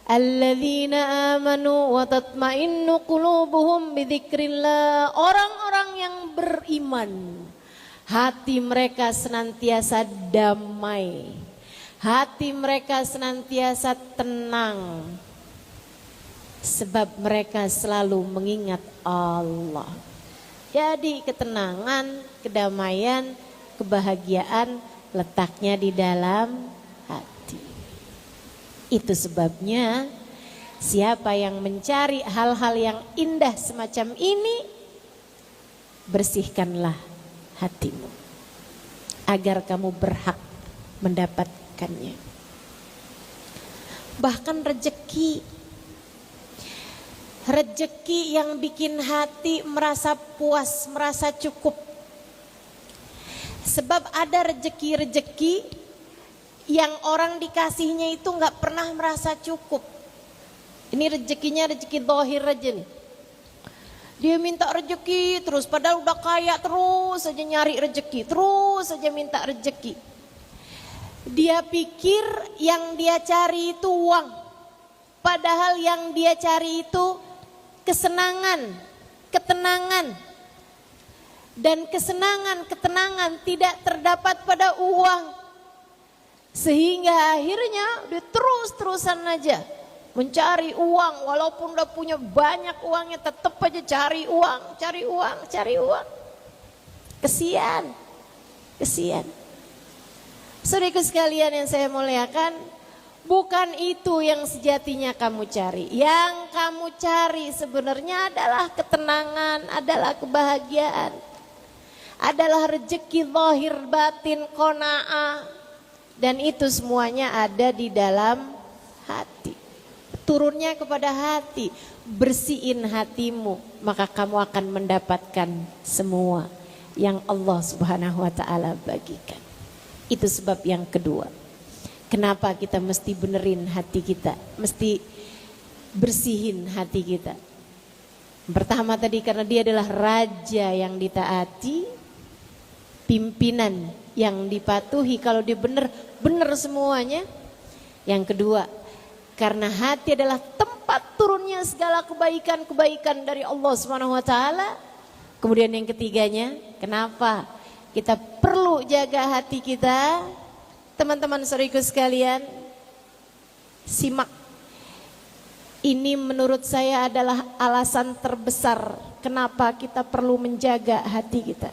Alladzina amanu wa tatma'innu qulubuhum bidzikrillah. Orang-orang yang beriman, hati mereka senantiasa damai, hati mereka senantiasa tenang, sebab mereka selalu mengingat Allah. Jadi ketenangan, kedamaian, kebahagiaan letaknya di dalam hati. Itu sebabnya siapa yang mencari hal-hal yang indah semacam ini, bersihkanlah hatimu agar kamu berhak mendapatkannya. Bahkan rezeki yang bikin hati merasa puas, merasa cukup. Sebab ada rezeki yang orang dikasihnya itu nggak pernah merasa cukup. Ini rezekinya rezeki zahir aja nih. Dia minta rezeki terus, padahal udah kaya terus saja nyari rezeki, terus saja minta rezeki. Dia pikir yang dia cari itu uang, padahal yang dia cari itu kesenangan, ketenangan. Dan kesenangan, ketenangan tidak terdapat pada uang. Sehingga akhirnya dia terus-terusan aja mencari uang. Walaupun udah punya banyak uangnya, tetap aja cari uang, cari uang, cari uang. Kesian, kesian. Saudaraku sekalian yang saya muliakan, bukan itu yang sejatinya kamu cari. Yang kamu cari sebenarnya adalah ketenangan, adalah kebahagiaan, adalah rezeki zahir batin qanaah. Dan itu semuanya ada di dalam hati. Turunnya kepada hati, bersihin hatimu, maka kamu akan mendapatkan semua yang Allah Subhanahu wa taala bagikan. Itu sebab yang kedua. Kenapa kita mesti benerin hati kita, mesti bersihin hati kita. Pertama tadi karena dia adalah raja yang ditaati, pimpinan yang dipatuhi kalau dia benar semuanya. Yang kedua, karena hati adalah tempat turunnya segala kebaikan-kebaikan dari Allah Subhanahu wa taala. Kemudian yang ketiganya, kenapa kita perlu jaga hati kita? Teman-teman saudaraku sekalian, simak. Ini menurut saya adalah alasan terbesar kenapa kita perlu menjaga hati kita.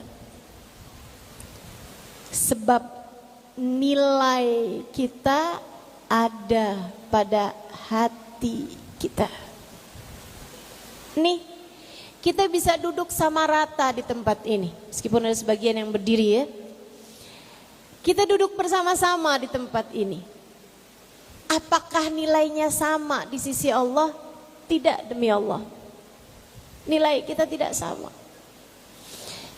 Sebab nilai kita ada pada hati kita. Nih, kita bisa duduk sama rata di tempat ini. Meskipun ada sebagian yang berdiri ya. Kita duduk bersama-sama di tempat ini. Apakah nilainya sama di sisi Allah? Tidak, demi Allah. Nilai kita tidak sama.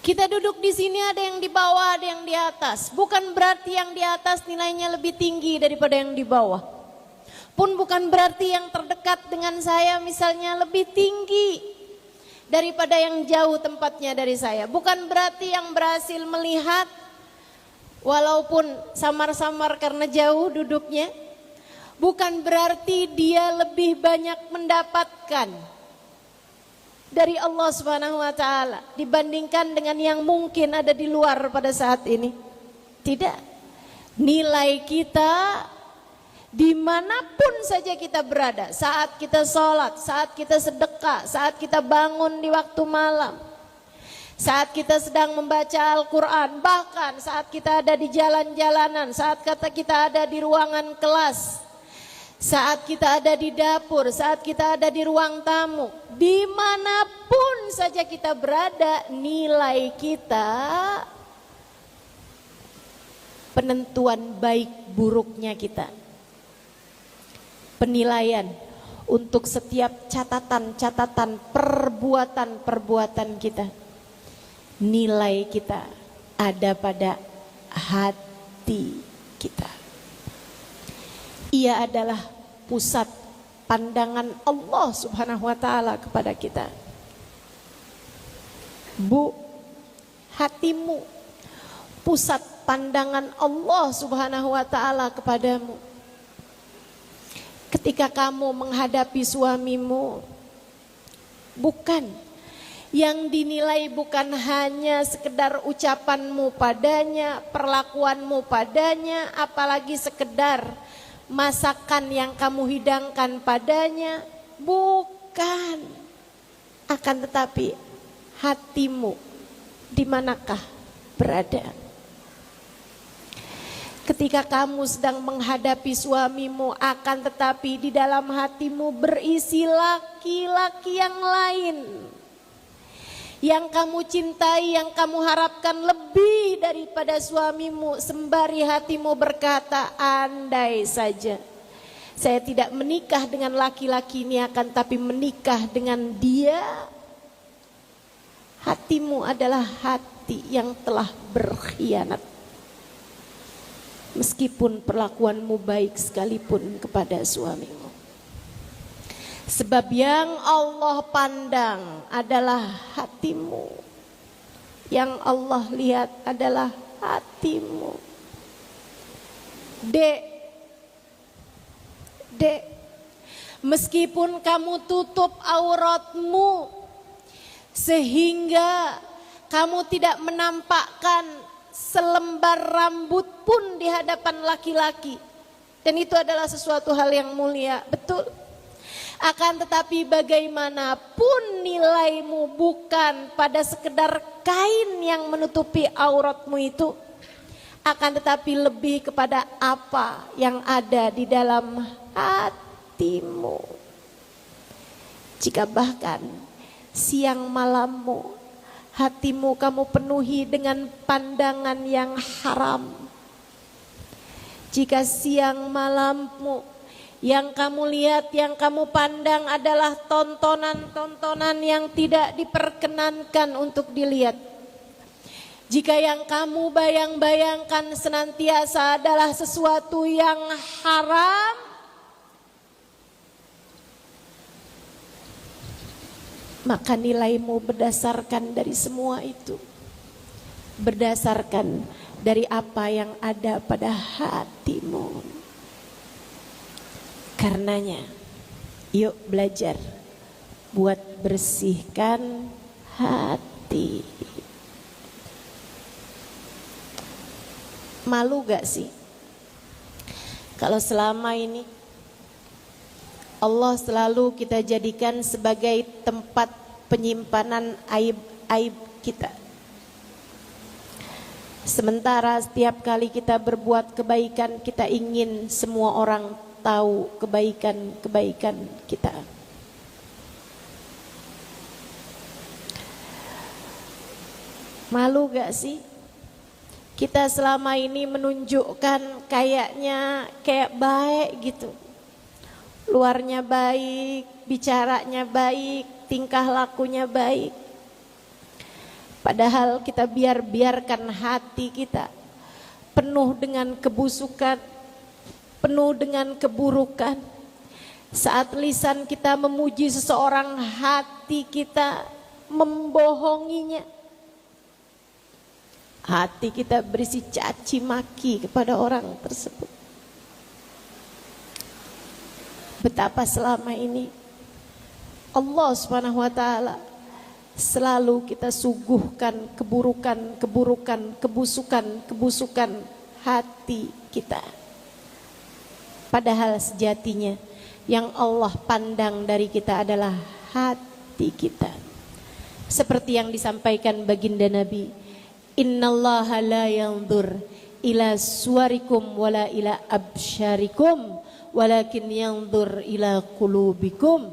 Kita duduk di sini, ada yang di bawah, ada yang di atas. Bukan berarti yang di atas nilainya lebih tinggi daripada yang di bawah. Pun bukan berarti yang terdekat dengan saya misalnya lebih tinggi daripada yang jauh tempatnya dari saya. Bukan berarti yang berhasil melihat walaupun samar-samar karena jauh duduknya, bukan berarti dia lebih banyak mendapatkan dari Allah Subhanahu wa taala dibandingkan dengan yang mungkin ada di luar pada saat ini. Tidak. Nilai kita dimanapun saja kita berada, saat kita sholat, saat kita sedekah, saat kita bangun di waktu malam, saat kita sedang membaca Al-Quran, bahkan saat kita ada di jalan-jalanan, saat kita ada di ruangan kelas, saat kita ada di dapur, saat kita ada di ruang tamu, dimanapun saja kita berada, nilai kita, penentuan baik buruknya kita, penilaian untuk setiap catatan-catatan perbuatan-perbuatan kita, nilai kita ada pada hati kita. Ia adalah pusat pandangan Allah Subhanahu wa taala kepada kita. Bu, hatimu pusat pandangan Allah Subhanahu wa taala kepadamu. Ketika kamu menghadapi suamimu, bukan yang dinilai bukan hanya sekedar ucapanmu padanya, perlakuanmu padanya, apalagi sekedar masakan yang kamu hidangkan padanya, bukan. Akan tetapi hatimu di manakah berada? Ketika kamu sedang menghadapi suamimu, akan tetapi di dalam hatimu berisi laki-laki yang lain yang kamu cintai, yang kamu harapkan lebih daripada suamimu, sembari hatimu berkata, andai saja saya tidak menikah dengan laki-laki ini, akan tapi menikah dengan dia. Hatimu adalah hati yang telah berkhianat. Meskipun perlakuanmu baik sekalipun kepada suamimu. Sebab yang Allah pandang adalah hatimu. Yang Allah lihat adalah hatimu. Dek, meskipun kamu tutup auratmu sehingga kamu tidak menampakkan selembar rambut pun di hadapan laki-laki, dan itu adalah sesuatu hal yang mulia, betul. Akan tetapi bagaimanapun nilaimu bukan pada sekedar kain yang menutupi auratmu itu, akan tetapi lebih kepada apa yang ada di dalam hatimu. Jika bahkan siang malammu, hatimu kamu penuhi dengan pandangan yang haram. Jika siang malammu yang kamu lihat, yang kamu pandang adalah tontonan-tontonan yang tidak diperkenankan untuk dilihat. Jika yang kamu bayang-bayangkan senantiasa adalah sesuatu yang haram, maka nilaimu berdasarkan dari semua itu, berdasarkan dari apa yang ada pada hatimu. Karenanya, yuk belajar buat bersihkan hati. Malu gak sih kalau selama ini Allah selalu kita jadikan sebagai tempat penyimpanan aib-aib kita. Sementara setiap kali kita berbuat kebaikan, kita ingin semua orang tahu kebaikan-kebaikan kita. Malu gak sih? Kita selama ini menunjukkan kayaknya kayak baik gitu. Luarnya baik, bicaranya baik, tingkah lakunya baik. Padahal kita biarkan hati kita penuh dengan kebusukan, penuh dengan keburukan. Saat lisan kita memuji seseorang, hati kita membohonginya. Hati kita berisi caci maki kepada orang tersebut. Betapa selama ini Allah Subhanahu wa taala selalu kita suguhkan keburukan, kebusukan hati kita. Padahal sejatinya yang Allah pandang dari kita adalah hati kita. Seperti yang disampaikan baginda Nabi, innallaha la yanzur ila suwarikum wala ila absyarikum walakin yanzur ila qulubikum.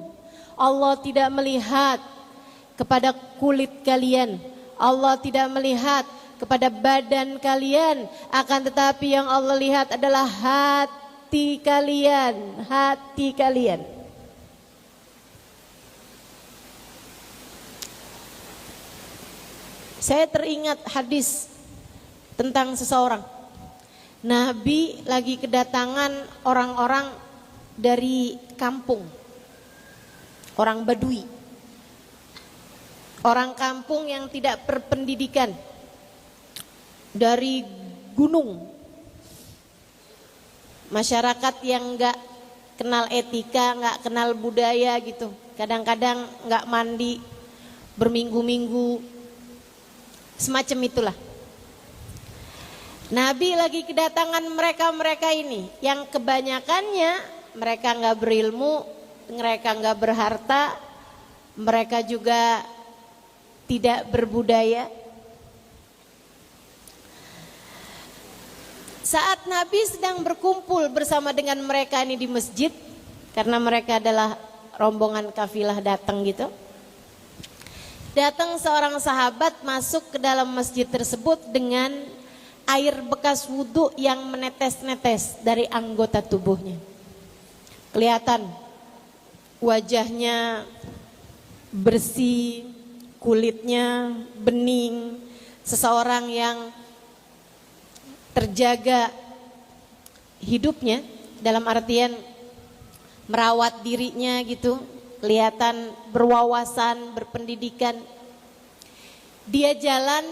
Allah tidak melihat kepada kulit kalian, Allah tidak melihat kepada badan kalian, akan tetapi yang Allah lihat adalah hati kalian, hati kalian. Saya teringat hadis tentang seseorang. Nabi lagi kedatangan orang-orang dari kampung, orang Badui, orang kampung yang tidak berpendidikan, dari gunung, masyarakat yang enggak kenal etika, nggak kenal budaya gitu. Kadang-kadang nggak mandi berminggu-minggu, semacam itulah. Nabi lagi kedatangan mereka ini, yang kebanyakannya mereka nggak berilmu, mereka nggak berharta, mereka juga tidak berbudaya. Saat Nabi sedang berkumpul bersama dengan mereka ini di masjid, karena mereka adalah rombongan kafilah datang gitu. Datang seorang sahabat masuk ke dalam masjid tersebut dengan air bekas wudhu yang menetes-netes dari anggota tubuhnya. Kelihatan wajahnya bersih, kulitnya bening, seseorang yang terjaga hidupnya dalam artian merawat dirinya gitu, kelihatan berwawasan, berpendidikan. Dia jalan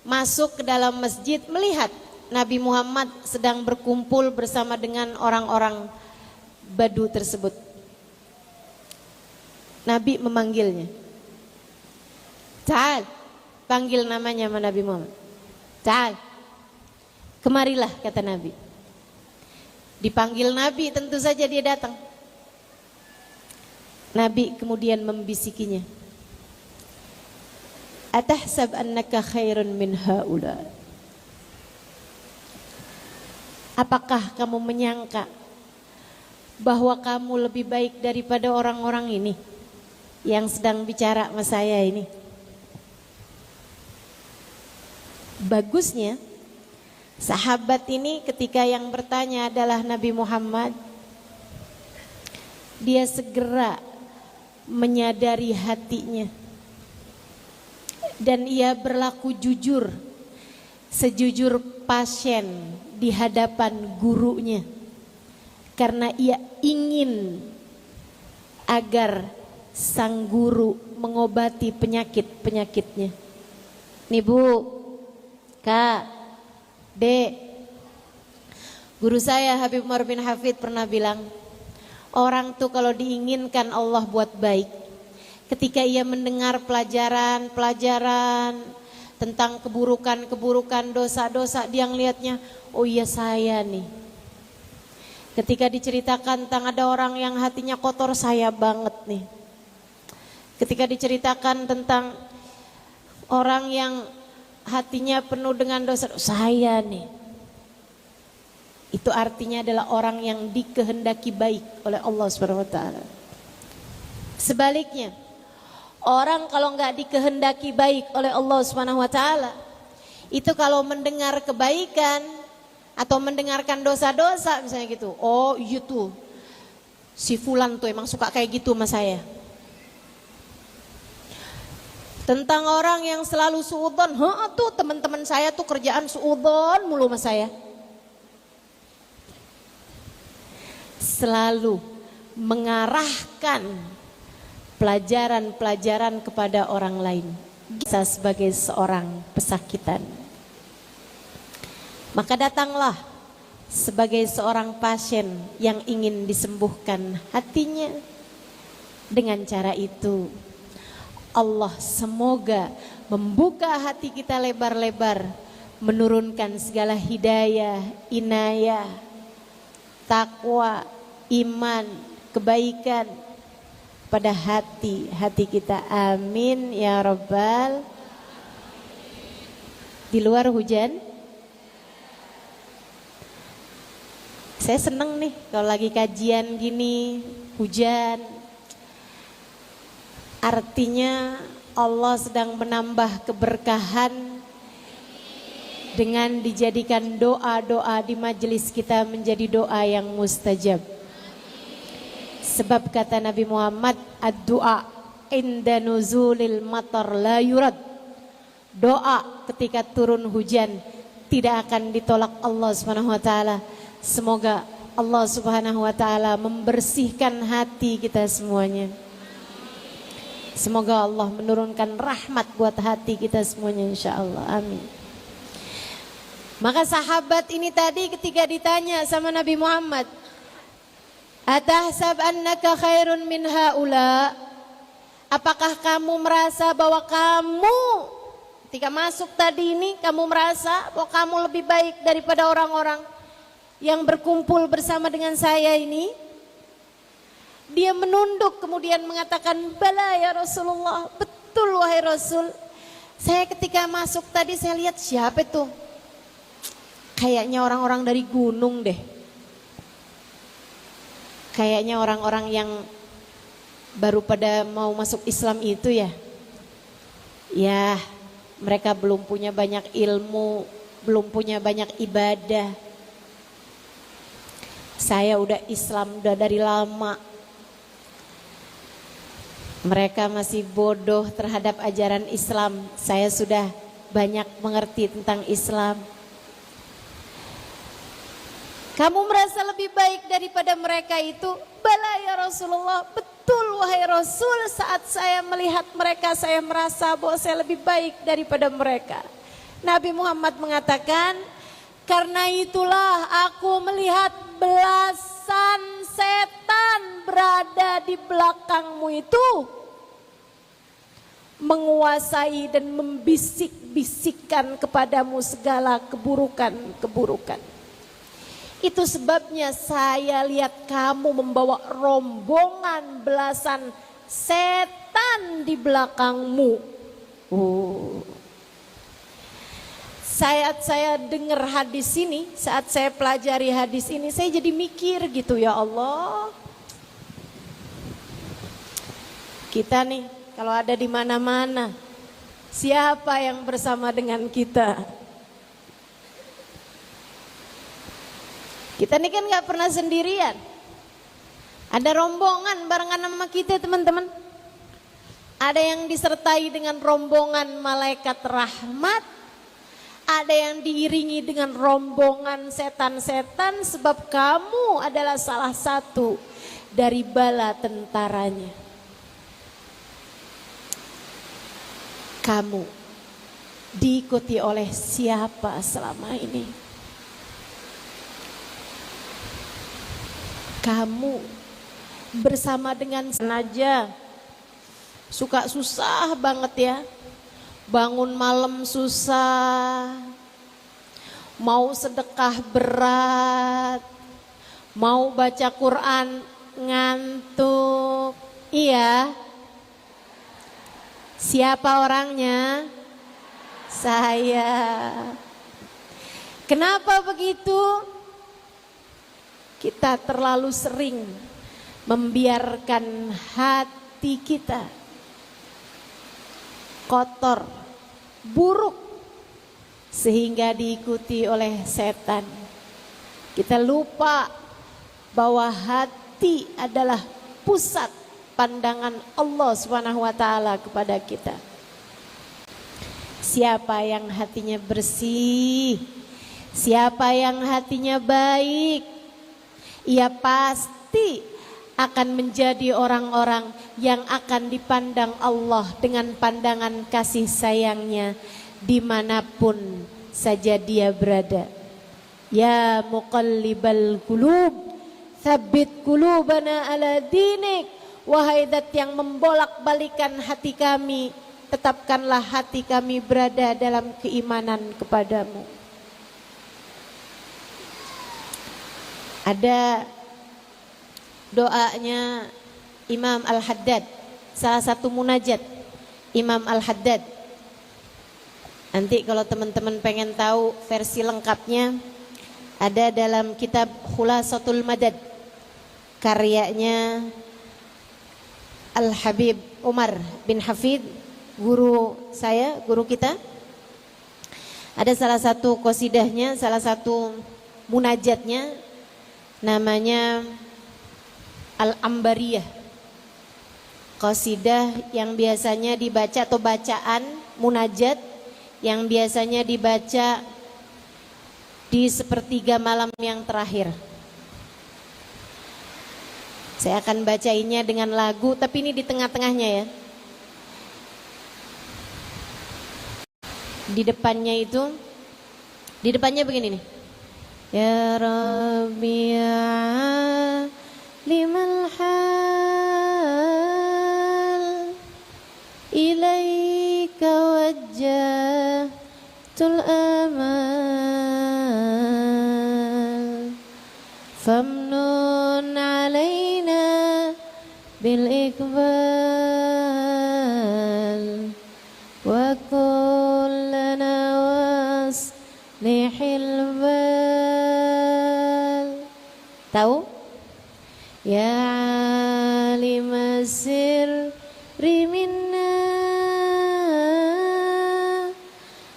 masuk ke dalam masjid melihat Nabi Muhammad sedang berkumpul bersama dengan orang-orang Badu tersebut. Nabi memanggilnya. Ta'al, panggil namanya sama Nabi Muhammad. Ta'al, kemarilah kata Nabi. Dipanggil Nabi, tentu saja dia datang. Nabi kemudian membisikinya. Atahsab annaka khairun min haula. Apakah kamu menyangka bahwa kamu lebih baik daripada orang-orang ini yang sedang bicara sama saya ini? Bagusnya sahabat ini ketika yang bertanya adalah Nabi Muhammad, dia segera menyadari hatinya dan ia berlaku jujur, sejujur pasien di hadapan gurunya, karena ia ingin agar sang guru mengobati penyakit-penyakitnya. Nih Bu, Kak, Dek, guru saya Habib Umar bin Hafid pernah bilang, orang tuh kalau diinginkan Allah buat baik, ketika ia mendengar pelajaran tentang keburukan-keburukan, dosa-dosa, dia ngelihatnya, oh iya saya nih. Ketika diceritakan tentang ada orang yang hatinya kotor, saya banget nih. Ketika diceritakan tentang orang yang hatinya penuh dengan dosa, saya nih. Itu artinya adalah orang yang dikehendaki baik oleh Allah SWT. Sebaliknya, orang kalau nggak dikehendaki baik oleh Allah SWT, itu kalau mendengar kebaikan atau mendengarkan dosa-dosa misalnya gitu, oh iya tuh si fulan tuh emang suka kayak gitu sama saya. Tentang orang yang selalu suudzon, tuh teman-teman saya tuh kerjaan suudzon mulu sama saya. Selalu mengarahkan pelajaran-pelajaran kepada orang lain. Kita sebagai seorang pesakitan, maka datanglah sebagai seorang pasien yang ingin disembuhkan hatinya. Dengan cara itu Allah semoga membuka hati kita lebar-lebar, menurunkan segala hidayah, inayah, takwa, iman, kebaikan pada hati kita. Amin ya Rabbal. Di luar hujan, saya seneng nih kalau lagi kajian gini hujan. Artinya Allah sedang menambah keberkahan dengan dijadikan doa-doa di majelis kita menjadi doa yang mustajab. Sebab kata Nabi Muhammad, ad-du'a inda nuzulil matar la yurad. Doa ketika turun hujan tidak akan ditolak Allah Subhanahu wa taala. Semoga Allah Subhanahu wa taala membersihkan hati kita semuanya. Semoga Allah menurunkan rahmat buat hati kita semuanya, insyaallah. Amin. Maka sahabat ini tadi ketika ditanya sama Nabi Muhammad, Atahsab annaka khairun min haula? Apakah kamu merasa bahwa kamu ketika masuk tadi ini kamu merasa bahwa kamu lebih baik daripada orang-orang yang berkumpul bersama dengan saya ini? Dia menunduk kemudian mengatakan, bala ya Rasulullah, betul wahai Rasul. Saya ketika masuk tadi saya lihat siapa itu? Kayaknya orang-orang dari gunung deh. Kayaknya orang-orang yang baru pada mau masuk Islam itu ya. Ya, mereka belum punya banyak ilmu, belum punya banyak ibadah. Saya udah Islam udah dari lama. Mereka masih bodoh terhadap ajaran Islam. Saya sudah banyak mengerti tentang Islam. Kamu merasa lebih baik daripada mereka itu? Bala ya Rasulullah, betul wahai Rasul. Saat saya melihat mereka, saya merasa bahwa saya lebih baik daripada mereka. Nabi Muhammad mengatakan, karena itulah aku melihat belasan setan berada di belakangmu itu, menguasai dan membisik-bisikkan kepadamu segala keburukan-keburukan. Itu sebabnya saya lihat kamu membawa rombongan belasan setan di belakangmu. Saat saya dengar hadis ini, saat saya pelajari hadis ini, saya jadi mikir gitu, ya Allah. Kita nih kalau ada di mana-mana, siapa yang bersama dengan kita? Kita nih kan gak pernah sendirian. Ada rombongan barengan sama kita, teman-teman. Ada yang disertai dengan rombongan malaikat rahmat. Ada yang diiringi dengan rombongan setan-setan, sebab kamu adalah salah satu dari bala tentaranya. Kamu diikuti oleh siapa selama ini? Kamu bersama dengan senaja suka susah banget ya. Bangun malam susah, mau sedekah berat, mau baca Quran ngantuk. Iya. Siapa orangnya? Saya. Kenapa begitu? Kita terlalu sering membiarkan hati kita kotor, buruk, sehingga diikuti oleh setan. Kita lupa bahwa hati adalah pusat pandangan Allah SWT kepada kita. Siapa yang hatinya bersih, siapa yang hatinya baik, ia pasti akan menjadi orang-orang yang akan dipandang Allah dengan pandangan kasih sayangnya dimanapun saja dia berada. Ya muqallibal qulub, tsabbit qulubana ala dinik. Wahai zat yang membolak-balikan hati kami, tetapkanlah hati kami berada dalam keimanan kepadamu. Ada doanya Imam Al-Haddad, salah satu munajat Imam Al-Haddad. Nanti kalau teman-teman pengen tahu versi lengkapnya, ada dalam kitab Khulasatul Madad, karyanya Al-Habib Umar bin Hafid, guru saya, guru kita. Ada salah satu qasidahnya, salah satu munajatnya, namanya Al-Ambariyah, qasidah yang biasanya dibaca atau bacaan munajat yang biasanya dibaca di sepertiga malam yang terakhir. Saya akan bacainnya dengan lagu, tapi ini di tengah-tengahnya ya. Di depannya begini nih. Ya Rabbi limal hal ilaika wajjahtul amal famnun alaina bil iqbal wa kullana waslihil bal. Tahu? Ya alimas sirri minna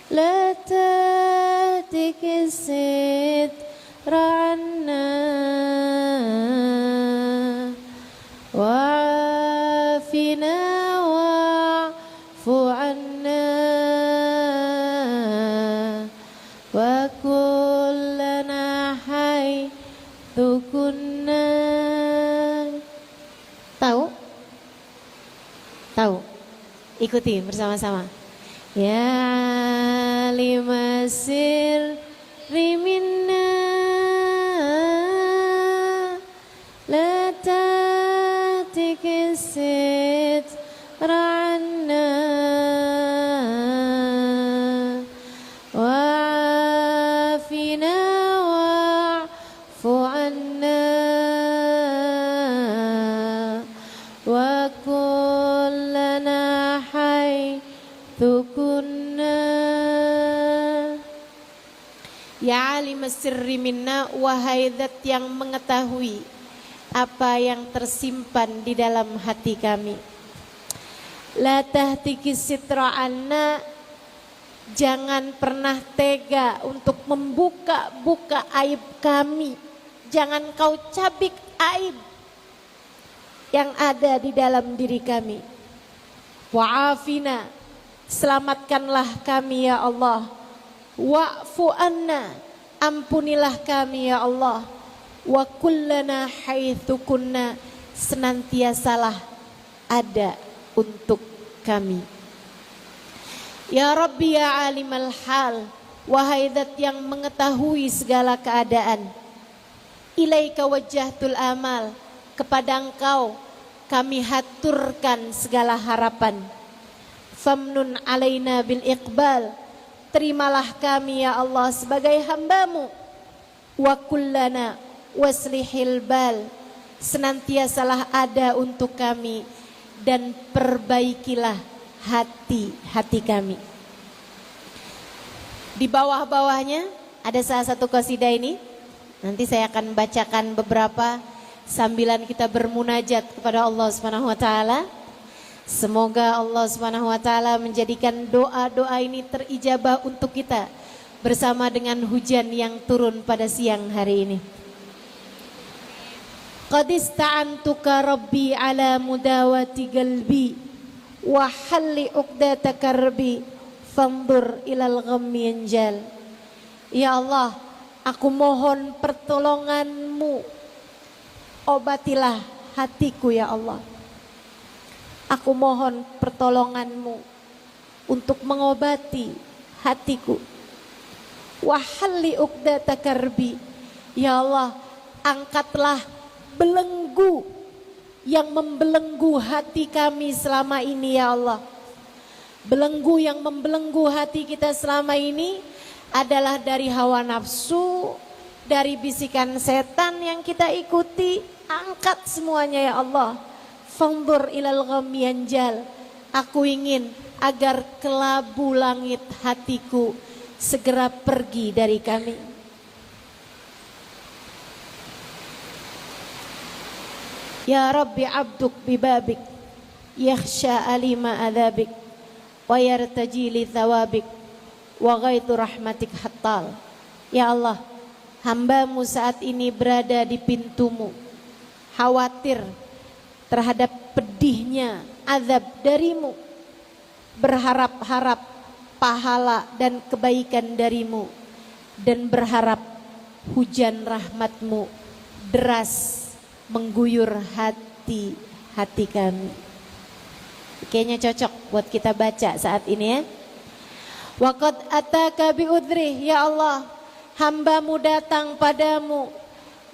la tatikis sitra anna wa'afina wa'fu anna wa kullana haitsu kunna. Tahu? Tahu? Ikuti bersama-sama. Ya limasir rimina la tatikisit ra'anna wa'afina wa'fu anna wa kullana haitsu kunna. Ya alimas sirri minna, wahai zat yang mengetahui apa yang tersimpan di dalam hati kami. La tahtiki sitra anna, jangan pernah tega untuk membuka-buka aib kami. Jangan kau cabik aib yang ada di dalam diri kami. Wa'afina, selamatkanlah kami ya Allah. Wa'fu anna, ampunilah kami ya Allah. Wa kullana haitsu kunna, senantiasalah ada untuk kami. Ya Rabbi ya alimal hal, wahai zat yang mengetahui segala keadaan. Ilaika wajjahtul amal, kepada Engkau kami haturkan segala harapan. Famnun alaina bil iqbal, terimalah kami ya Allah sebagai hamba-Mu. Wa kullana waslihil bal, senantiasalah ada untuk kami dan perbaikilah hati-hati kami. Di bawah-bawahnya ada salah satu qasidah ini. Nanti saya akan bacakan beberapa sambilan kita bermunajat kepada Allah Subhanahu wa taala. Semoga Allah Subhanahu wa taala menjadikan doa-doa ini terijabah untuk kita bersama dengan hujan yang turun pada siang hari ini. Qad ista'antuka rabbi ala mudawati qalbi wa halli uqdata karbi fanzur ilal ghammi yanjal. Ya Allah, aku mohon pertolongan-Mu, obatilah hatiku ya Allah. Aku mohon pertolongan-Mu untuk mengobati hatiku. Wahalli uqdata karbi, ya Allah, angkatlah belenggu yang membelenggu hati kami selama ini ya Allah. Belenggu yang membelenggu hati kita selama ini adalah dari hawa nafsu, dari bisikan setan yang kita ikuti. Angkat semuanya ya Allah. Fanzur ilal ghammi yanjal, aku ingin agar kelabu langit hatiku segera pergi dari kami. Ya Rabbi abduk bibabik yakhsha alima adabik wa yartaji li thawabik wa ghaitu rahmatik hattal. Ya Allah, hamba-Mu saat ini berada di pintu-Mu, khawatir terhadap pedihnya azab dari-Mu, berharap-harap pahala dan kebaikan dari-Mu, dan berharap hujan rahmat-Mu deras mengguyur hati kami. Kayaknya cocok buat kita baca saat ini ya. Waqad ataka bi udri, ya Allah, hamba-Mu datang padamu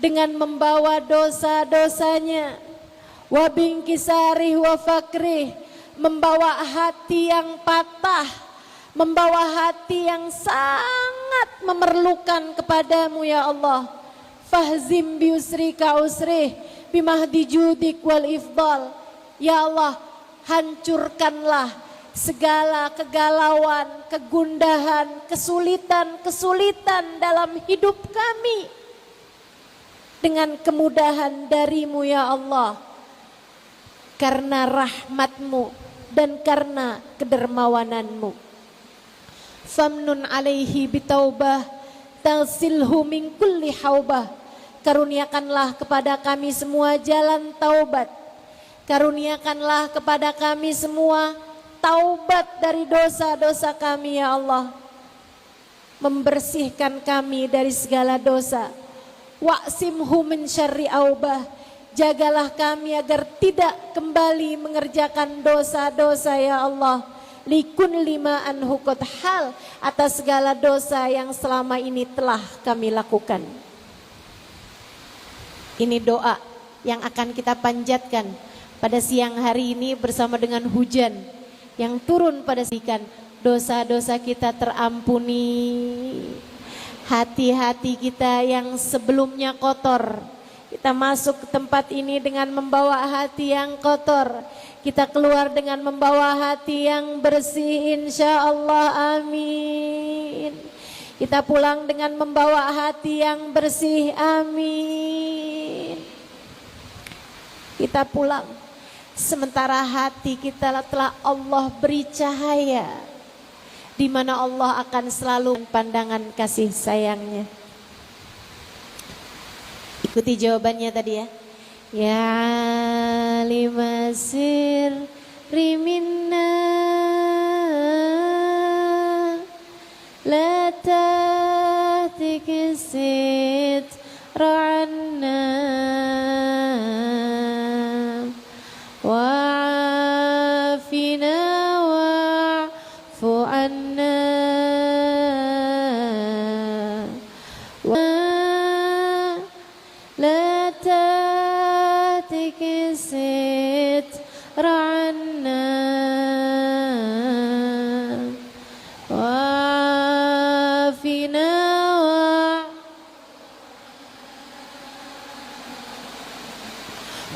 dengan membawa dosa-dosanya, wa binkisarih wa fakrih, membawa hati yang patah, membawa hati yang sangat memerlukan kepadamu ya Allah. Fahzim biusrika usrih bimahdi judik wal ifdal. Ya Allah, hancurkanlah segala kegalauan, kegundahan, kesulitan dalam hidup kami dengan kemudahan darimu ya Allah, karena rahmatmu dan karena kedermawananmu. Famnun alaihi bitaubah tasilhu min kulli haubah. Karuniakanlah kepada kami semua jalan taubat. Karuniakanlah kepada kami semua taubat dari dosa-dosa kami ya Allah. Membersihkan kami dari segala dosa. Wa'simhu min syarri aubah. Jagalah kami agar tidak kembali mengerjakan dosa-dosa ya Allah. Likun lima anhukut hal, atas segala dosa yang selama ini telah kami lakukan. Ini doa yang akan kita panjatkan pada siang hari ini bersama dengan hujan yang turun pada sikan. Dosa-dosa kita terampuni, hati-hati kita yang sebelumnya kotor, kita masuk ke tempat ini dengan membawa hati yang kotor, kita keluar dengan membawa hati yang bersih insya Allah, amin. Kita pulang dengan membawa hati yang bersih, amin. Kita pulang sementara hati kita telah Allah beri cahaya, di mana Allah akan selalu pandangan kasih sayangnya. Ikuti jawabannya tadi ya. Ya limasir riminna la tahtikisit ra'anna wa'afina wa'fu anna la tahtikisit ra'anna wa'afina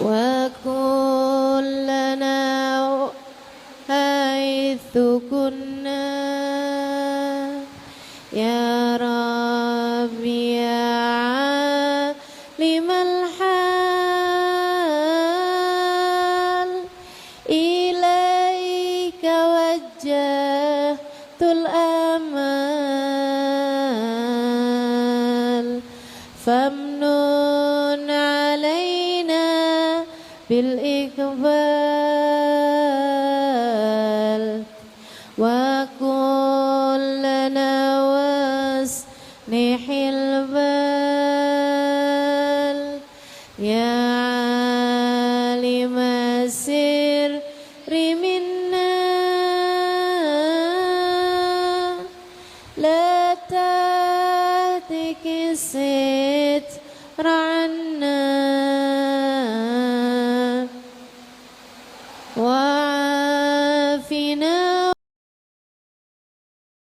wa kullana haitsu kunna ya Rabbi ya limal hal ilaika wajjahtul amal famnun alaina bil iqbal wa kullana wasnihil bal ya limasir riminna la tahtikisit